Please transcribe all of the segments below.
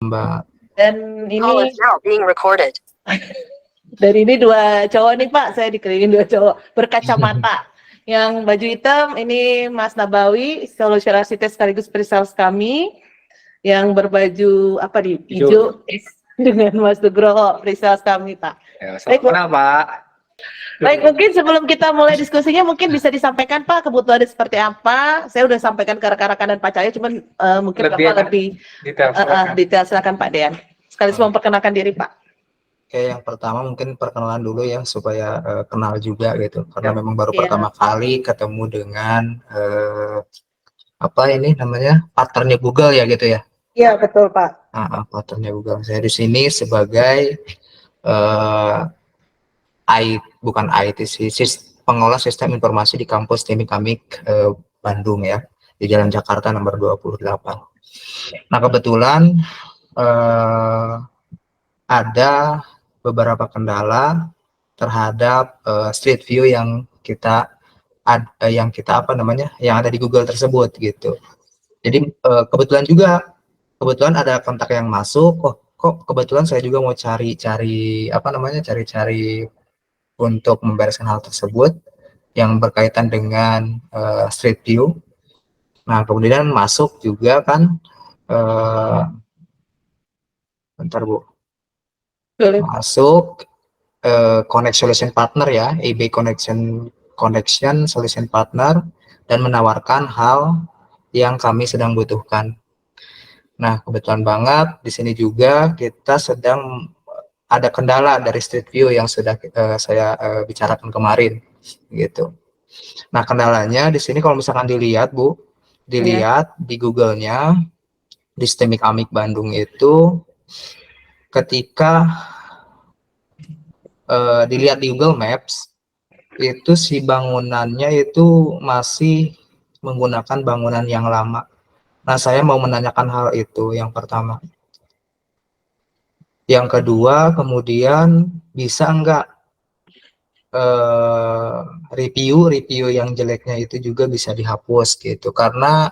Mbak. Dan ini dan ini dua cowok nih Pak, saya dikelilingin dua cowok berkacamata. Yang baju hitam ini Mas Nabawi, solusi arsitek sekaligus pre-sales kami. Yang berbaju apa di hijau dengan Mas Nugroho, pre-sales kami Pak. Baik, Pak. Baik, mungkin sebelum kita mulai diskusinya mungkin bisa disampaikan Pak kebutuhannya seperti apa. Saya udah sampaikan ke rekan-rekan dan Pak Cahyo, cuman mungkin Bapak lebih detail. Silakan Pak Dean. Sekaligus memperkenalkan diri Pak. Oke, yang pertama mungkin perkenalan dulu ya supaya kenal juga gitu, karena memang baru pertama kali ketemu dengan apa ini namanya partnernya Google ya gitu ya. Iya betul Pak. Partnernya Google. Saya di sini sebagai bukan IT sih, pengelola sistem informasi di kampus Teknik Amik Bandung ya, di Jalan Jakarta nomor 28. Nah kebetulan ada beberapa kendala terhadap street view yang kita yang ada di Google tersebut gitu. Jadi kebetulan ada kontak yang masuk. Kok kebetulan saya juga mau cari untuk membereskan hal tersebut yang berkaitan dengan street view. Nah kemudian masuk juga kan, bentar Bu. Masuk Connect Solution Partner ya, EB Connection Solution Partner, dan menawarkan hal yang kami sedang butuhkan. Nah, kebetulan banget di sini juga kita sedang ada kendala dari Street View yang sudah saya bicarakan kemarin, gitu. Nah, kendalanya di sini kalau misalkan dilihat Bu, di Google-nya di Sistemik Amik Bandung itu, ketika dilihat di Google Maps itu si bangunannya itu masih menggunakan bangunan yang lama. Nah saya mau menanyakan hal itu yang pertama. Yang kedua, kemudian bisa enggak review yang jeleknya itu juga bisa dihapus gitu, karena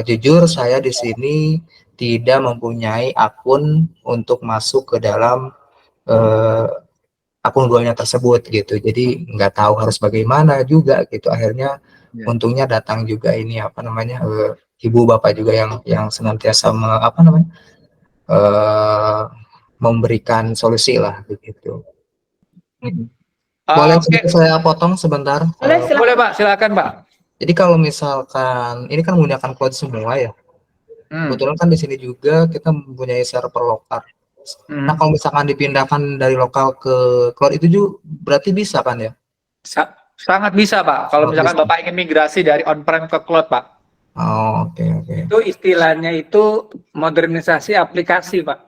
jujur saya di sini tidak mempunyai akun untuk masuk ke dalam akun Google-nya tersebut gitu, jadi nggak tahu harus bagaimana juga gitu. Akhirnya untungnya datang juga ini ibu bapak juga yang senantiasa memberikan solusi lah begitu. Boleh saya potong sebentar? Boleh Pak, silakan Pak. Jadi kalau misalkan ini kan menggunakan cloud semua ya, kebetulan kan di sini juga kita mempunyai server lokal. Nah kalau misalkan dipindahkan dari lokal ke cloud itu juga berarti bisa kan ya? Sangat bisa Pak, kalau misalkan Bapak ingin migrasi dari on-prem ke cloud Pak. Oke. Itu istilahnya itu modernisasi aplikasi Pak.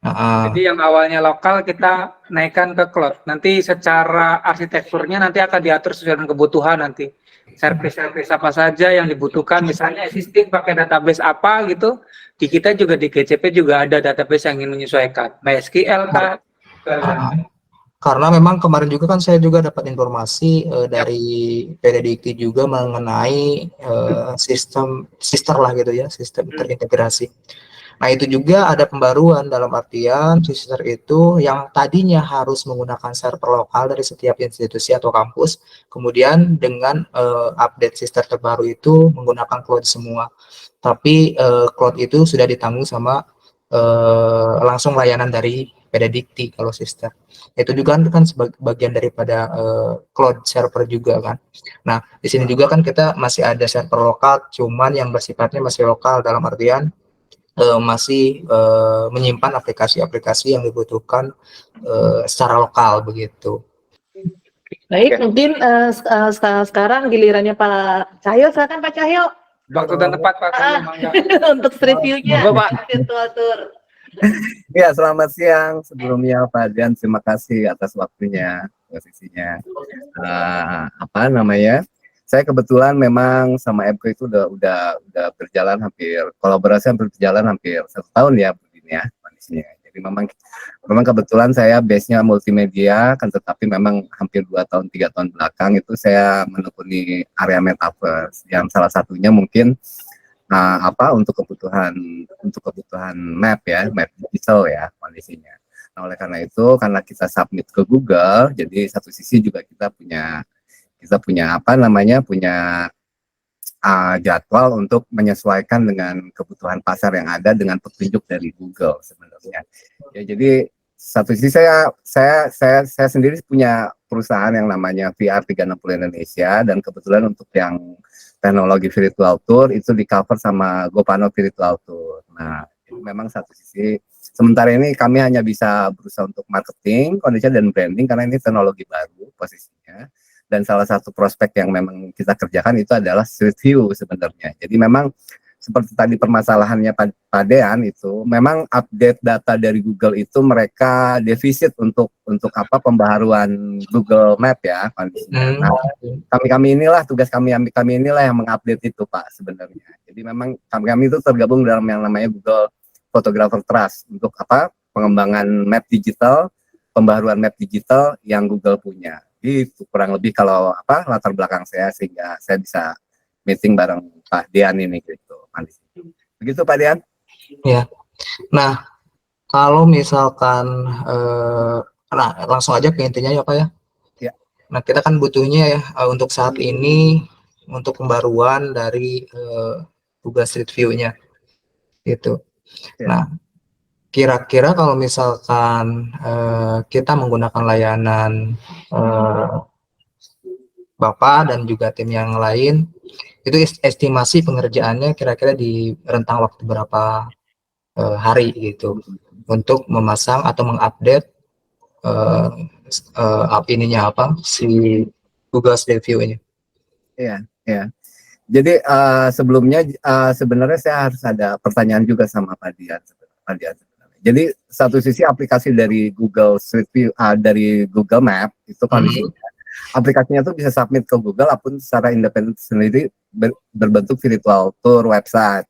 Jadi yang awalnya lokal kita naikkan ke cloud. Nanti secara arsitekturnya nanti akan diatur sesuai dengan kebutuhan nanti. Service apa saja yang dibutuhkan, misalnya existing pakai database apa gitu. Di kita juga di GCP juga ada database yang ingin menyesuaikan. MySQL kan. Karena memang kemarin juga kan saya juga dapat informasi dari PDDikti juga mengenai sistem terintegrasi. Nah itu juga ada pembaruan, dalam artian sister itu yang tadinya harus menggunakan server lokal dari setiap institusi atau kampus, kemudian dengan update sister terbaru itu menggunakan cloud semua. Tapi cloud itu sudah ditanggung sama langsung layanan dari PDDikti kalau sister. Itu juga kan sebagai bagian daripada cloud server juga kan. Nah di sini juga kan kita masih ada server lokal, cuman yang bersifatnya masih lokal, dalam artian masih menyimpan aplikasi-aplikasi yang dibutuhkan secara lokal begitu. Baik, mungkin sekarang gilirannya Pak Cahyo. Silakan Pak Cahyo. Waktu dan tepat Pak. Untuk reviewnya. Ya, selamat siang. Sebelumnya Pak Dian, terima kasih atas waktunya, posisinya. Saya kebetulan memang sama Epco itu udah berjalan kolaborasi hampir berjalan hampir 1 tahun ya begini ya kondisinya. Jadi memang kebetulan saya base-nya multimedia, kan tetapi memang hampir 2 tahun 3 tahun belakang itu saya menekuni area metaverse, yang salah satunya mungkin untuk kebutuhan map ya, map digital ya kondisinya. Nah, oleh karena itu, karena kita submit ke Google, jadi satu sisi juga kita punya punya jadwal untuk menyesuaikan dengan kebutuhan pasar yang ada dengan petunjuk dari Google sebenarnya. Ya, jadi satu sisi saya sendiri punya perusahaan yang namanya VR 360 Indonesia, dan kebetulan untuk yang teknologi virtual tour itu di cover sama Gopano Virtual Tour. Nah, itu memang satu sisi. Sementara ini kami hanya bisa berusaha untuk marketing, kondisi dan branding karena ini teknologi baru posisinya. Dan salah satu prospek yang memang kita kerjakan itu adalah Street View sebenarnya. Jadi memang seperti tadi permasalahannya Pak Dean itu, memang update data dari Google itu mereka defisit untuk pembaharuan Google Map ya kondisinya. Nah, kami inilah tugas kami inilah yang mengupdate itu Pak sebenarnya. Jadi memang kami itu tergabung dalam yang namanya Google Photographer Trust untuk pengembangan map digital, pembaharuan map digital yang Google punya. Itu kurang lebih kalau latar belakang saya sehingga saya bisa meeting bareng Pak Dian ini gitu. Begitu Pak Dian? Ya. Nah, kalau misalkan langsung aja ke intinya ya Pak ya. Ya. Nah, kita kan butuhnya ya untuk saat ini untuk pembaruan dari Google Street View-nya gitu. Ya. Nah, kira-kira kalau misalkan kita menggunakan layanan Bapak dan juga tim yang lain, itu estimasi pengerjaannya kira-kira di rentang waktu berapa hari gitu untuk memasang atau mengupdate si Google Street View ini. Iya, iya. Jadi sebelumnya sebenarnya saya harus ada pertanyaan juga sama Pak Dian. Jadi satu sisi aplikasi dari Google Street View dari Google Map itu kondisinya aplikasinya tuh bisa submit ke Google apun secara independen sendiri berbentuk virtual tour website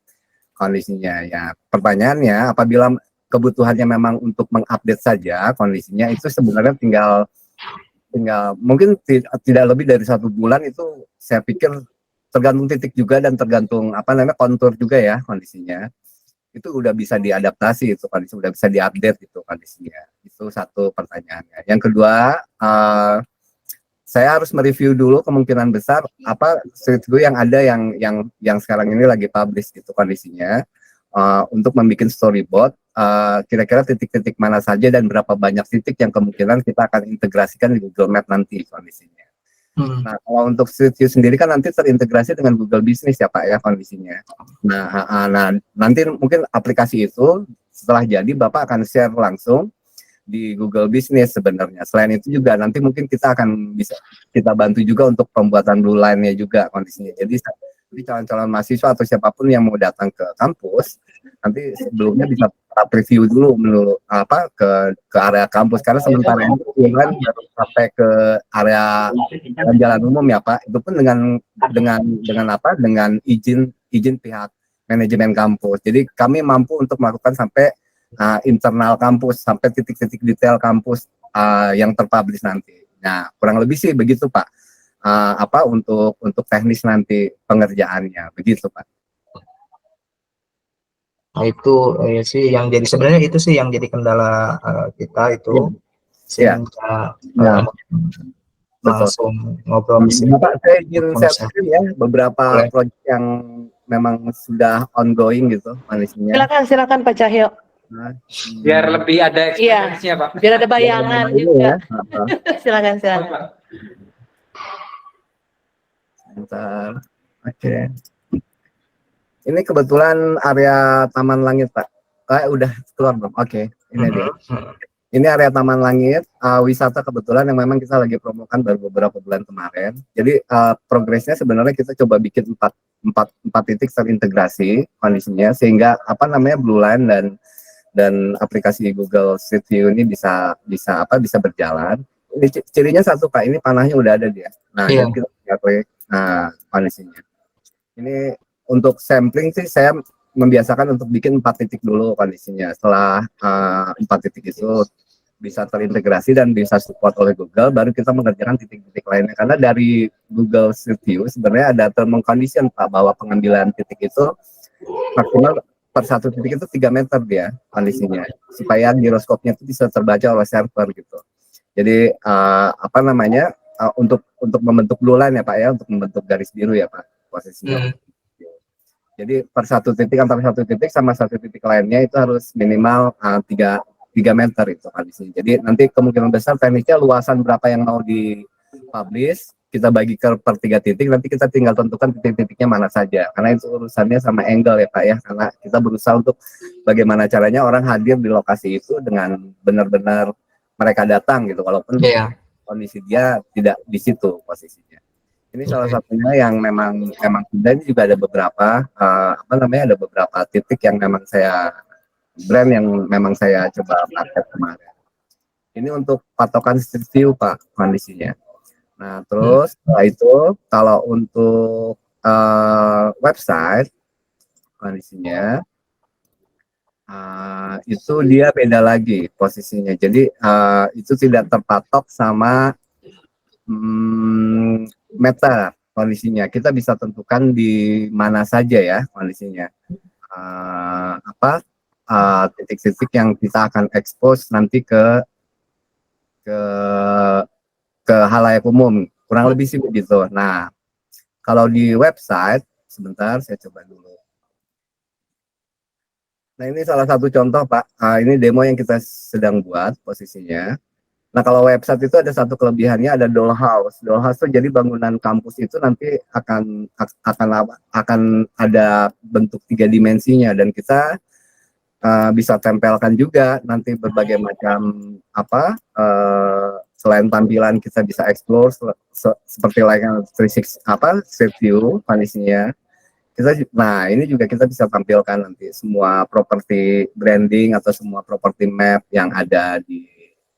kondisinya ya. Pertanyaannya apabila kebutuhannya memang untuk mengupdate saja kondisinya itu sebenarnya tinggal mungkin tidak lebih dari 1 bulan itu saya pikir tergantung titik juga dan tergantung kontur juga ya kondisinya. Itu udah bisa diadaptasi itu kondisi udah bisa diupdate itu kondisinya. Itu satu pertanyaannya. Yang kedua, saya harus mereview dulu kemungkinan besar street view yang ada yang sekarang ini lagi publish gitu kondisinya untuk membuat storyboard kira-kira titik-titik mana saja dan berapa banyak titik yang kemungkinan kita akan integrasikan di Google Map nanti kondisinya. Nah, kalau untuk Street View sendiri kan nanti terintegrasi dengan Google Business ya Pak ya kondisinya. Nah, nanti mungkin aplikasi itu setelah jadi Bapak akan share langsung di Google Business sebenarnya. Selain itu juga nanti mungkin kita akan bisa kita bantu juga untuk pembuatan blue line-nya juga kondisinya. Jadi calon-calon mahasiswa atau siapapun yang mau datang ke kampus nanti sebelumnya bisa preview dulu ke area kampus karena sementara ini kan baru sampai ke area jalan umum ya Pak. Itu pun dengan izin pihak manajemen kampus. Jadi kami mampu untuk melakukan sampai internal kampus sampai titik-titik detail kampus yang terpublish nanti. Nah, kurang lebih sih begitu Pak. Untuk teknis nanti pengerjaannya begitu Pak. Nah, itu sih yang jadi sebenarnya itu sih yang jadi kendala kita itu sehingga langsung ngobrol di sini. Bapak, saya izin share ya beberapa proyek yang memang sudah ongoing gitu kondisinya. Silakan Pak Cahyo. Biar lebih ada experience-nya Pak. Biar ada bayangan juga. Silakan. Bentar. Oke. Ini kebetulan area Taman Langit Pak. Udah keluar belum? Oke. Ini dia. Ini area Taman Langit, wisata kebetulan yang memang kita lagi promokan baru beberapa bulan kemarin. Jadi progresnya sebenarnya kita coba bikin empat titik terintegrasi kondisinya sehingga blue line dan aplikasi Google Street View ini bisa berjalan. Ini cirinya satu Pak, ini panahnya udah ada dia. Nah, kita lihat kondisinya. Ini untuk sampling sih saya membiasakan untuk bikin 4 titik dulu kondisinya. Setelah 4 titik itu bisa terintegrasi dan bisa support oleh Google, baru kita mengerjakan titik-titik lainnya. Karena dari Google Street View sebenarnya ada term and condition Pak, bahwa pengambilan titik itu maksimal per satu titik itu 3 meter dia kondisinya, supaya giroskopnya itu bisa terbaca oleh server gitu. Jadi apa namanya, untuk membentuk blue line ya Pak ya, untuk membentuk garis biru ya Pak posisinya. Jadi per satu titik, antara satu titik sama satu titik lainnya itu harus minimal 3 meter itu kondisinya. Jadi nanti kemungkinan besar teknisnya luasan berapa yang mau dipublish, kita bagi per 3 titik, nanti kita tinggal tentukan titik-titiknya mana saja. Karena itu urusannya sama angle ya Pak ya, karena kita berusaha untuk bagaimana caranya orang hadir di lokasi itu dengan benar-benar mereka datang gitu, walaupun kondisi dia tidak di situ posisinya. Ini salah satunya yang memang dan juga ada beberapa apa namanya, ada beberapa titik yang memang saya brand yang memang saya coba market kemarin. Ini untuk patokan street view Pak kondisinya. Nah terus setelah itu kalau untuk website kondisinya itu dia beda lagi posisinya. Jadi itu tidak terpatok sama meter kondisinya. Kita bisa tentukan di mana saja ya kondisinya. Titik-titik yang kita akan expose nanti ke halayak umum. Kurang lebih sih begitu. Nah, kalau di website, sebentar saya coba dulu. Nah, ini salah satu contoh Pak. Ini demo yang kita sedang buat posisinya. Nah, kalau website itu ada satu kelebihannya, ada dollhouse. Dollhouse itu jadi bangunan kampus itu nanti akan ada bentuk 3 dimensinya, dan kita bisa tempelkan juga nanti berbagai macam selain tampilan kita bisa explore seperti layaknya 360 street view kondisinya. Nah, ini juga kita bisa tampilkan nanti semua properti branding atau semua properti map yang ada di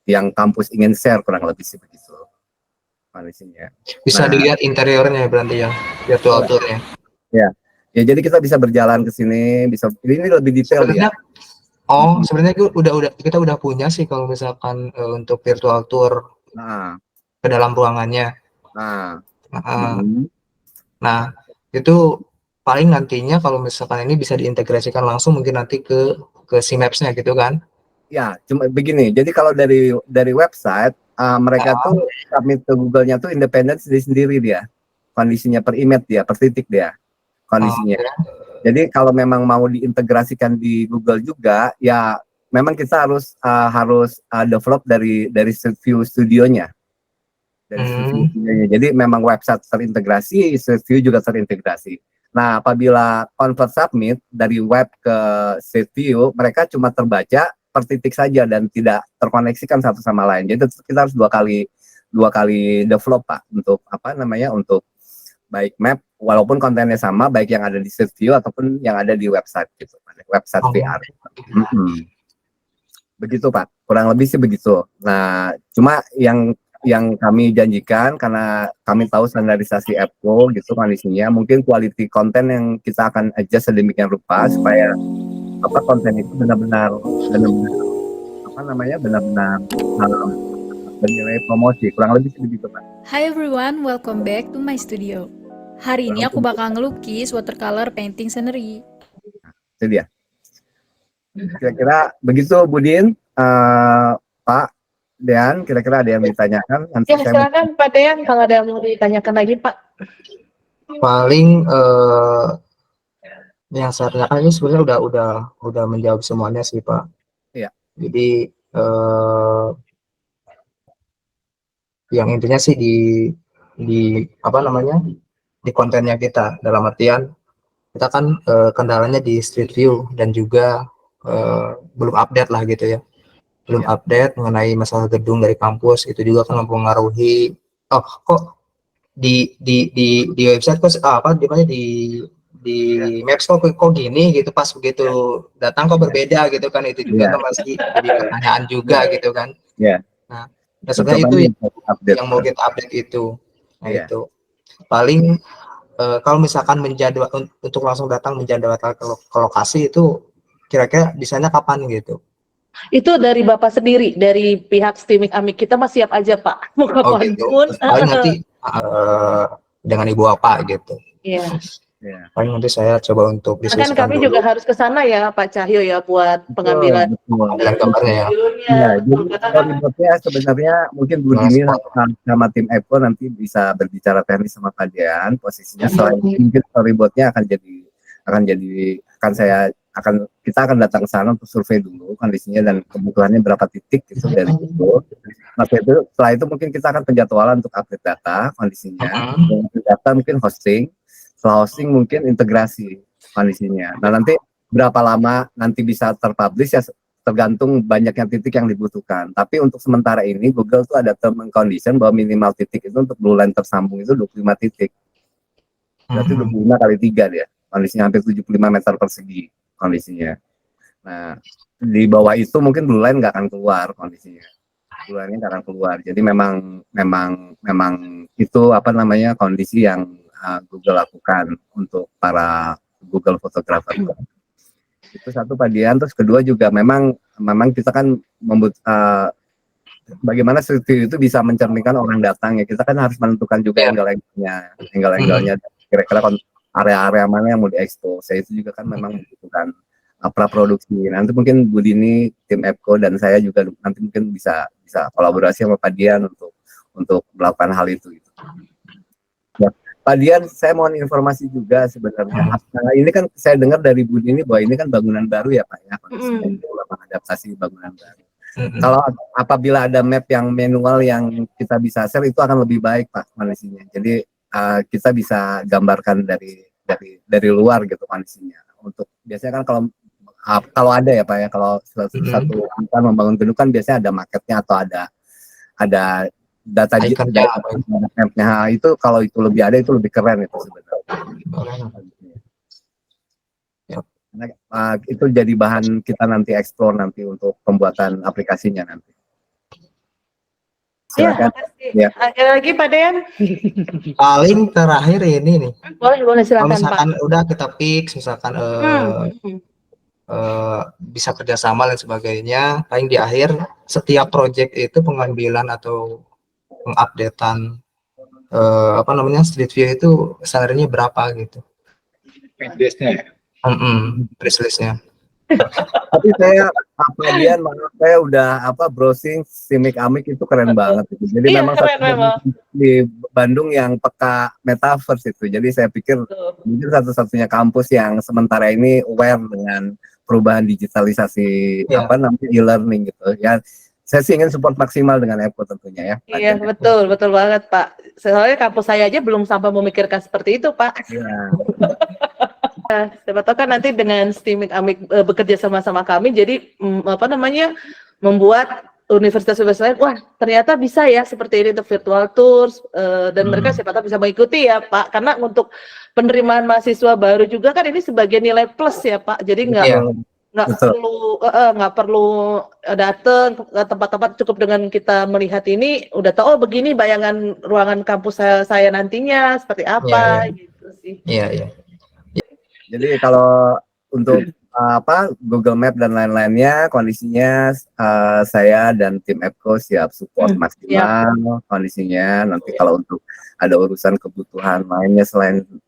yang kampus ingin share, kurang lebih sih begitu kondisinya. Bisa dilihat interiornya berarti ya, virtual tournya. Ya, jadi kita bisa berjalan ke sini, bisa ini lebih detail ya. Sebenarnya kita udah punya sih kalau misalkan untuk virtual tour ke dalam ruangannya. Nah, itu paling nantinya kalau misalkan ini bisa diintegrasikan langsung mungkin nanti ke C-Maps-nya gitu kan. Ya, cuma begini. Jadi kalau dari website mereka tuh submit ke Google-nya tuh independen sendiri dia. Kondisinya per image dia, per titik dia. Kondisinya. Jadi kalau memang mau diintegrasikan di Google juga, ya memang kita harus develop dari Street View studionya. Jadi memang website terintegrasi, Street View juga terintegrasi. Nah, apabila convert submit dari web ke Street View, mereka cuma terbaca per titik saja dan tidak terkoneksikan satu sama lain. Jadi kita harus dua kali develop Pak untuk untuk baik map walaupun kontennya sama, baik yang ada di Street View ataupun yang ada di website gitu, website VR. Begitu Pak, kurang lebih sih begitu. Nah, cuma yang kami janjikan, karena kami tahu standarisasi EPCO gitu kondisinya, mungkin quality konten yang kita akan adjust sedemikian rupa supaya konten itu benar-benar bernilai promosi, kurang lebih begitu Pak. Hi everyone, welcome back to my studio. Hari ini aku bakal ngelukis watercolor painting scenery. Itu dia. Kira-kira begitu Budin, Pak Dean, kira-kira ada yang ditanyakan? Ya, silakan Pak Dean kalau ada yang mau ditanyakan lagi Pak. Paling yang saya tanyakan ini sebenarnya udah menjawab semuanya sih Pak. Iya. Jadi yang intinya sih di kontennya kita, dalam artian kita kan kendalanya di Street View dan juga belum update lah gitu ya, belum update mengenai masalah gedung dari kampus, itu juga kan mempengaruhi. Kok di website kok di Maps kok gini gitu, pas begitu datang kok berbeda gitu kan, itu juga kan masih jadi pertanyaan juga gitu kan. Nah, sebenarnya itu yang mau kita update itu. Nah, itu paling kalau misalkan untuk langsung datang menjadwalkan ke lokasi itu kira-kira bisanya kapan gitu? Itu dari Bapak sendiri, dari pihak Steaming Amik kita mah siap aja Pak. Mau kapanpun. Gitu. Paling nanti dengan Ibu apa gitu. Iya. Ya. Paling nanti saya coba untuk Kan diskusikan kami dulu. juga harus ke sana ya Pak Cahyo ya buat pengambilan Pengambilan gambarnya ya. videonya. Ya, jadi Karena kan storyboardnya sebenarnya mungkin Bu Dini sama tim Eko nanti bisa berbicara teknis sama Pak Dian. Posisinya selain mungkin storyboardnya kita akan datang ke sana untuk survei dulu kondisinya dan kebutuhannya berapa titik gitu dari itu. Setelah itu mungkin kita akan penjadwalan untuk update data kondisinya, data mungkin hosting, setelah hosting mungkin integrasi kondisinya. Nah nanti berapa lama nanti bisa terpublish ya tergantung banyaknya titik yang dibutuhkan. Tapi untuk sementara ini Google tuh ada term and condition bahwa minimal titik itu untuk blue line tersambung itu 25 titik. Berarti 25 kali 3 dia. Kondisinya hampir 75 meter persegi kondisinya. Nah, di bawah itu mungkin blue line nggak akan keluar kondisinya. Blue line nggak akan keluar. Jadi memang itu kondisi yang Google lakukan untuk para Google Photographer. Itu satu Pak Dian. Terus kedua juga memang kita kan bagaimana street view itu bisa mencerminkan orang datang ya. Kita kan harus menentukan juga angle-angle-nya, kira-kira area-area mana yang mau diekspos. Itu juga kan memang membutuhkan praproduksi. Nanti mungkin Bu Dini, tim Epco dan saya juga nanti mungkin bisa kolaborasi sama Pak Dian untuk melakukan hal itu. Gitu. Ya. Pak Dian, saya mohon informasi juga sebenarnya. Nah, ini kan saya dengar dari Bu Dini bahwa ini kan bangunan baru ya Pak ya, mengadaptasi bangunan baru. Kalau apabila ada map yang manual yang kita bisa share itu akan lebih baik Pak kondisinya. Jadi kita bisa gambarkan dari luar gitu kondisinya. Untuk biasanya kan kalau ada ya Pak ya, kalau satu kan membangun gedung kan biasanya ada marketnya atau ada data mapnya. Itu kalau itu lebih ada itu lebih keren itu sebenarnya. Itu jadi bahan kita nanti eksplor nanti untuk pembuatan aplikasinya nanti. Silakan. Ya, ada lagi Pak Dean? Paling terakhir ini nih. Boleh silakan misalkan Pak. Udah kita fix, misalkan bisa kerjasama dan sebagainya. Paling di akhir setiap project itu pengambilan atau pengupdatean street view itu salarnya berapa gitu? Base-nya. Press list-nya. Tapi saya udah browsing Simic Amik itu keren banget itu. Jadi memang di Bandung yang peka metaverse itu. Jadi saya pikir mungkin satu-satunya kampus yang sementara ini aware dengan perubahan digitalisasi e-learning gitu ya. Saya sih ingin support maksimal dengan Epco tentunya ya. Iya betul banget Pak. Soalnya kampus saya aja belum sampai memikirkan seperti itu Pak. Ya. Siapa tahu kan nanti dengan Simic Amik bekerja sama kami, jadi membuat universitas-universitas lain, wah ternyata bisa ya seperti ini untuk virtual tours dan mereka siapa tahu bisa mengikuti ya Pak. Karena untuk penerimaan mahasiswa baru juga kan ini sebagai nilai plus ya Pak. Jadi nggak perlu datang ke tempat-tempat, cukup dengan kita melihat ini udah tahu begini bayangan ruangan kampus saya nantinya seperti apa gitu sih. Iya. Jadi kalau untuk Google Map dan lain-lainnya kondisinya saya dan tim Epco siap support maksimal kondisinya. Nanti kalau untuk ada urusan kebutuhan lainnya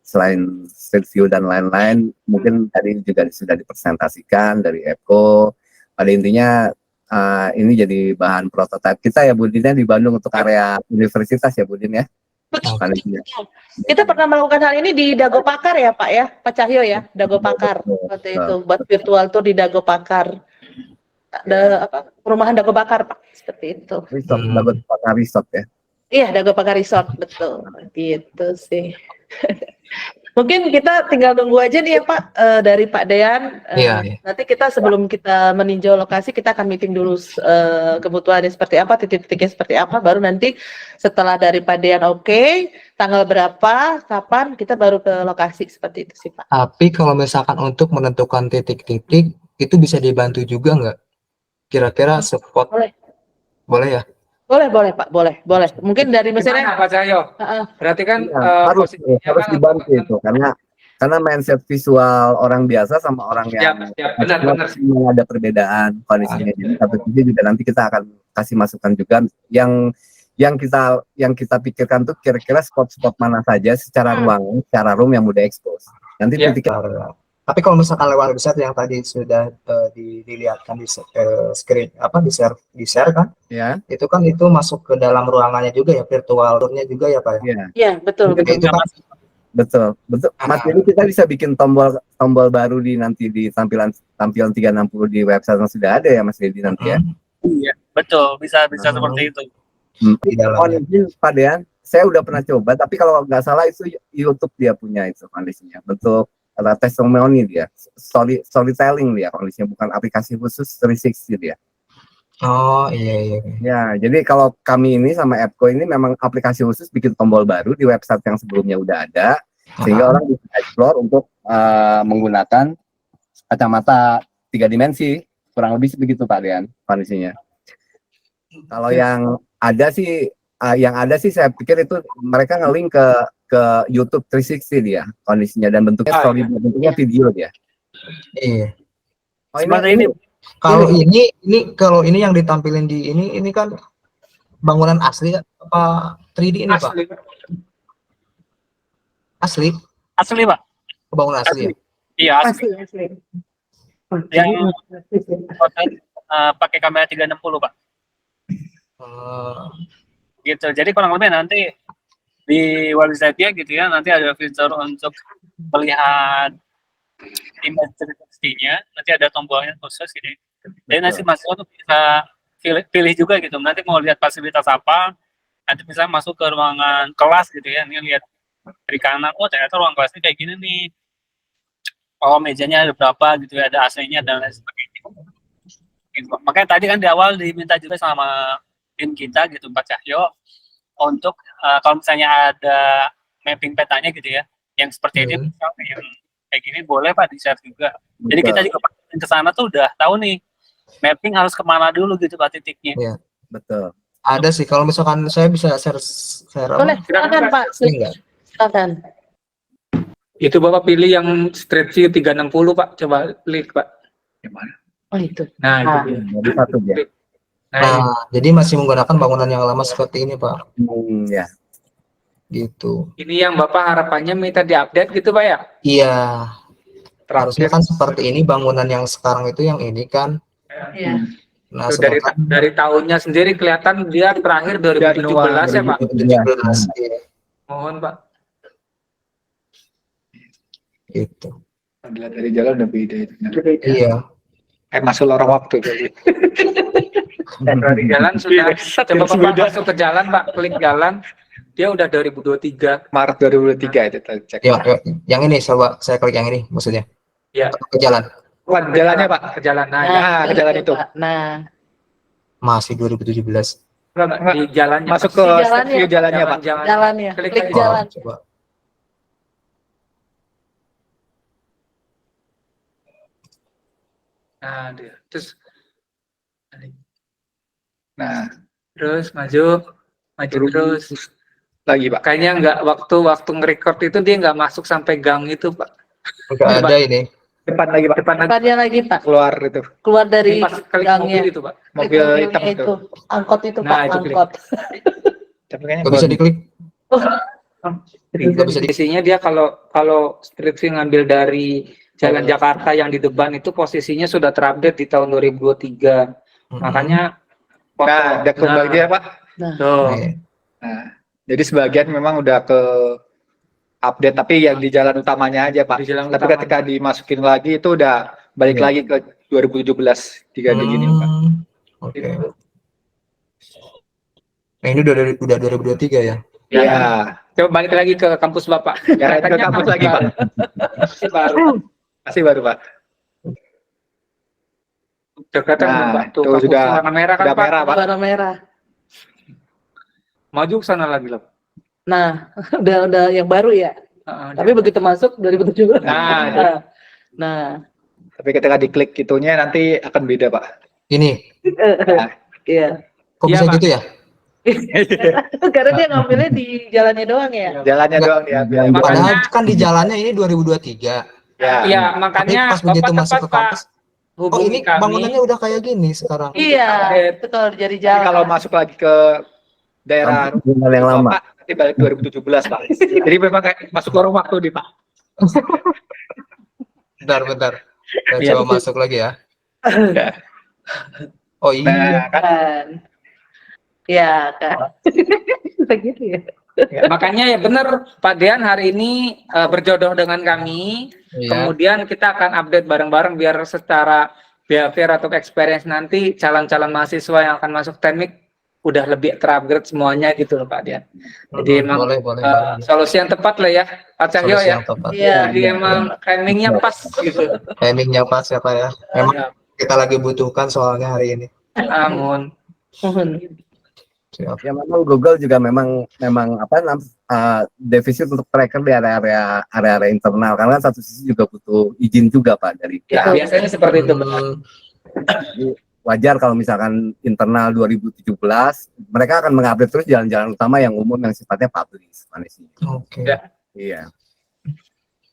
selain street view dan lain-lain mungkin tadi juga sudah dipresentasikan dari Epco. Pada intinya ini jadi bahan prototipe kita ya Bu Din di Bandung untuk area universitas ya Bu Din ya. Betul. Kita pernah melakukan hal ini di Dago Pakar ya Pak ya, Pak Cahyo ya, Dago Pakar waktu itu buat virtual tour di Dago Pakar. Ada perumahan Dago Pakar Pak, seperti itu. Dago Pakar Resort ya. Iya, Dago Pakar Resort betul, gitu sih. Mungkin kita tinggal tunggu aja nih ya Pak dari Pak Dean. Nanti kita sebelum kita meninjau lokasi kita akan meeting dulu kebutuhannya seperti apa, titik-titiknya seperti apa, baru nanti setelah dari Pak Dean tanggal berapa, kapan kita baru ke lokasi seperti itu sih Pak. Tapi kalau misalkan untuk menentukan titik-titik itu bisa dibantu juga nggak? Kira-kira spot boleh ya? Boleh Pak, boleh. Mungkin dari misalnya Pak Cahyo. Berarti kan harus dibantu itu karena mindset visual orang biasa sama orang yang benar. ada perbedaan kondisinya. Jadi satu sisi juga nanti kita akan kasih masukan juga yang yang kita pikirkan tuh kira-kira spot-spot mana saja secara ruangan, secara room yang mudah expose. Nanti titiknya. Tapi kalau misalkan lewat website yang tadi sudah dilihatkan di screen di share kan, Ya. Itu kan itu masuk ke dalam ruangannya juga ya, virtual room-nya juga ya Pak. Iya, betul. Itu kan Betul. Mas jadi kita bisa bikin tombol baru nanti di tampilan 360 di website yang sudah ada ya Mas Dedi nanti ya. Iya, betul, bisa seperti itu. Di dalamnya. Pak Dean, saya udah pernah coba, tapi kalau nggak salah itu YouTube dia punya itu kondisinya. Bentuk testimoni dia, storytelling dia kondisinya, bukan aplikasi khusus 360 dia. Oh iya. Ya, jadi kalau kami ini sama Appco ini memang aplikasi khusus bikin tombol baru di website yang sebelumnya udah ada, sehingga orang bisa explore untuk menggunakan kacamata 3 dimensi, kurang lebih begitu Pak Dean kondisinya. Kalau yang ada sih saya pikir itu mereka nge-link ke YouTube 360 dia kondisinya, dan bentuknya story, bentuknya video dia. Iya. Oh, Seperti ini. Kalau ini yang ditampilin di ini kan bangunan asli apa 3D ini Pak? Asli. Asli Pak. Bangunan asli ya? Iya, asli. Yang pakai kamera 360 Pak. Gitu. Jadi kurang lebih nanti di website-nya gitu ya, nanti ada fitur untuk melihat image 360-nya, nanti ada tombolnya khusus gitu. Jadi nanti mahasiswa tuh bisa pilih juga gitu. Nanti mau lihat fasilitas apa, nanti bisa masuk ke ruangan kelas gitu ya. Ini lihat dari kanan, oh ternyata ruang kelasnya kayak gini nih. Oh mejanya ada berapa gitu ya, ada AC-nya dan lain sebagainya. Gitu. Makanya tadi kan di awal diminta juga sama tim kita gitu Pak Cahyo untuk kalau misalnya ada mapping petanya gitu ya, yang seperti ini misalnya yang kayak gini boleh Pak di-share juga. Jadi kita juga ke sana tuh udah tahu nih mapping harus kemana dulu gitu Pak titiknya. Iya, betul. Ada sih kalau misalkan saya bisa share Boleh, silakan Pak. Silakan. Itu Bapak pilih yang Street View 360 Pak, coba klik Pak. Gimana? Oh itu. Nah, itu dia. Jadi satu ya. Nah, jadi masih menggunakan bangunan yang lama seperti ini Pak. Ya. Gitu. Ini yang Bapak harapannya minta diupdate gitu Pak ya? Iya. Harusnya kan seperti ini bangunan yang sekarang itu yang ini kan. Iya. Nah, dari tahunnya sendiri kelihatan dia terakhir 2017 ya Pak. 2017. Iya. Mohon Pak. Gitu. Dilihat dari jalan udah beda itu. Iya. Masuk lorong waktu. Dari jalan sudah. Coba Bapak masuk ke jalan Pak, klik jalan. Dia udah 2023. Maret 2023 itu cek. Ya, yang ini coba saya klik yang ini maksudnya. Ya. Ke jalan. Jalannya Pak. Ke jalan. Nah, Nah, ke jalan itu. Nah, Masih 2017. di jalannya. Masuk ke view jalannya Pak. jalannya. Klik jalan. Coba. Nah, dia. Terus maju terus. lagi Pak. Kayaknya nggak waktu nge-record itu dia nggak masuk sampai gang itu Pak. Enggak ada ini. Depan lagi Pak. Depannya lagi Pak. Keluar itu. Keluar dari Pas klik gangnya. mobil itu Pak. Mobil Klik hitam mobilnya itu. Angkot itu Nah, Pak, itu klik. angkot. Tapi kayaknya Nggak bisa diklik. Nggak bisa Posisinya dia kalau Street View ngambil dari Jalan Jakarta yang di depan itu posisinya sudah terupdate di tahun 2023. Makanya Nah, udah kembali dia Pak. tuh. Nah, jadi sebagian memang udah ke update tapi yang di jalan utamanya aja Pak. Di jalan Tapi utamanya. ketika dimasukin lagi itu udah balik Iya. lagi ke 2017 tiga gini Pak. Oke. Nah, ini udah 2023 ya. Ya, Coba balik lagi ke kampus Bapak. ya ke kampus lagi Pak. Masih baru. Masih baru Pak. Ternyata Nah, Pak, tuh itu kampus sudah warna merah kan udah Pak. merah Pak. Warna merah. Maju ke sana lagi loh. Nah, udah yang baru ya. Tapi begitu masuk 2017. Nah, Nah, Tapi ketika diklik itunya nanti akan beda Pak. Ini. iya. Kok Iya, bisa Pak. gitu ya? Karena dia ngambilnya di jalannya doang ya. Jalannya Enggak. doang dia. Padahal kan di jalannya ini 2023. Ya. iya Tapi makanya pas begitu Bapak masuk ke tepat, Pak. kampus, oh Hubungi ini kami. bangunannya udah kayak gini sekarang. Iya, betul jadi Jadi jalan. kalau masuk lagi ke daerah Dengan yang lama. Pak, nanti balik 2017 Pak. Jadi memang kayak masuk lorong waktu nih Pak. Bentar. Saya Iya. coba masuk lagi ya. Oh iya. Nah, kan Kan. Ya, kan. Begitu ya. Ya, makanya ya benar Pak Dean hari ini berjodoh dengan kami. Iya. Kemudian kita akan update bareng-bareng biar secara behavior atau experience nanti calon-calon mahasiswa yang akan masuk teknik udah lebih terupgrade semuanya gitu loh Pak Dean. Jadi emang boleh. solusi yang tepat lah ya Pak Cahyo Solusi ya. yang tepat. Iya. Jadi emang timingnya pas gitu. Timingnya pas ya Pak ya. Emang kita lagi butuhkan soalnya hari ini. Amun. Siap. Ya memang Google juga memang defisit untuk tracker di area internal karena satu sisi juga butuh izin juga Pak dari Ya, biasanya seperti itu benar. Jadi, wajar kalau misalkan internal 2017 mereka akan mengupdate terus jalan-jalan utama yang umum yang sifatnya publik. Oke. Ya. Iya.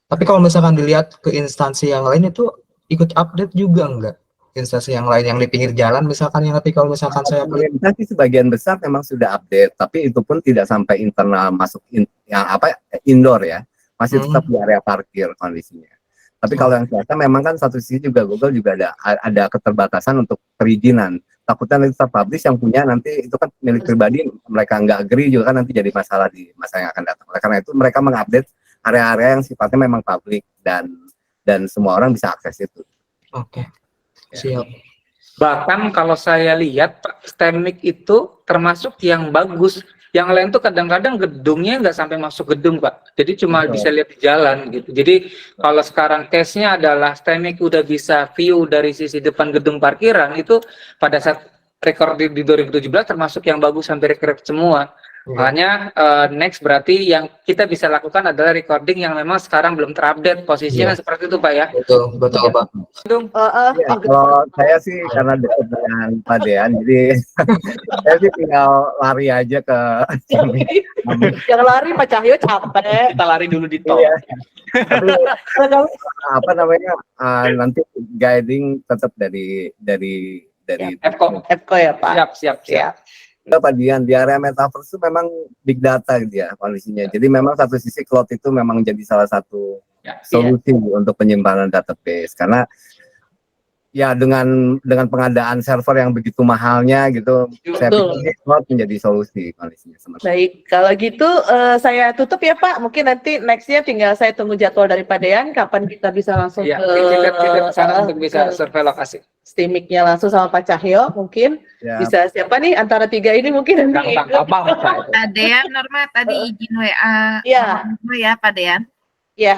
Tapi kalau misalkan dilihat ke instansi yang lain itu ikut update juga enggak? Instansi yang lain yang di pinggir jalan misalkan yang, tapi kalau misalkan saya beli Pemerintah sih sebagian besar memang sudah update, tapi itu pun tidak sampai internal masuk indoor ya, masih tetap di area parkir kondisinya. Tapi kalau yang swasta memang kan satu sisi juga Google juga ada keterbatasan untuk perizinan. Takutnya nanti publish yang punya nanti itu kan milik pribadi, mereka nggak agree juga kan nanti jadi masalah di masa yang akan datang. Oleh karena itu mereka mengupdate area-area yang sifatnya memang publik dan semua orang bisa akses itu. Oke. Siap. Bahkan kalau saya lihat Pak, STEMIC itu termasuk yang bagus. Yang lain tuh kadang-kadang gedungnya nggak sampai masuk gedung Pak. Jadi cuma bisa lihat di jalan gitu. Jadi kalau sekarang case-nya adalah STEMIC udah bisa view dari sisi depan gedung parkiran, itu pada saat record di 2017 termasuk yang bagus sampai record semua. Makanya next berarti yang kita bisa lakukan adalah recording yang memang sekarang belum terupdate posisinya seperti itu Pak ya. Betul Pak. Ya, kalau saya sih karena dekat dengan Pak Dean, jadi saya sih tinggal lari aja ke Jangan lari Pak Cahyo, capek. Kita lari dulu di tol. Iya. Tapi, nanti guiding tetap dari Epco ya Pak. Siap. Pak Dian di area metaverse itu memang big data gitu ya kondisinya. Jadi memang satu sisi cloud itu memang jadi salah satu solusi untuk penyimpanan database karena ya dengan pengadaan server yang begitu mahalnya gitu, saya pikir cloud menjadi solusi kondisinya. Baik, kalau gitu saya tutup ya Pak. Mungkin nanti nextnya tinggal saya tunggu jadwal dari Pak Dean kapan kita bisa langsung ke sana untuk bisa survei lokasi. STEMIC-nya langsung sama Pak Cahyo mungkin bisa siapa nih antara tiga ini mungkin nanti. Pak Dean, Norma tadi izin WA ya Pak Dean. Iya.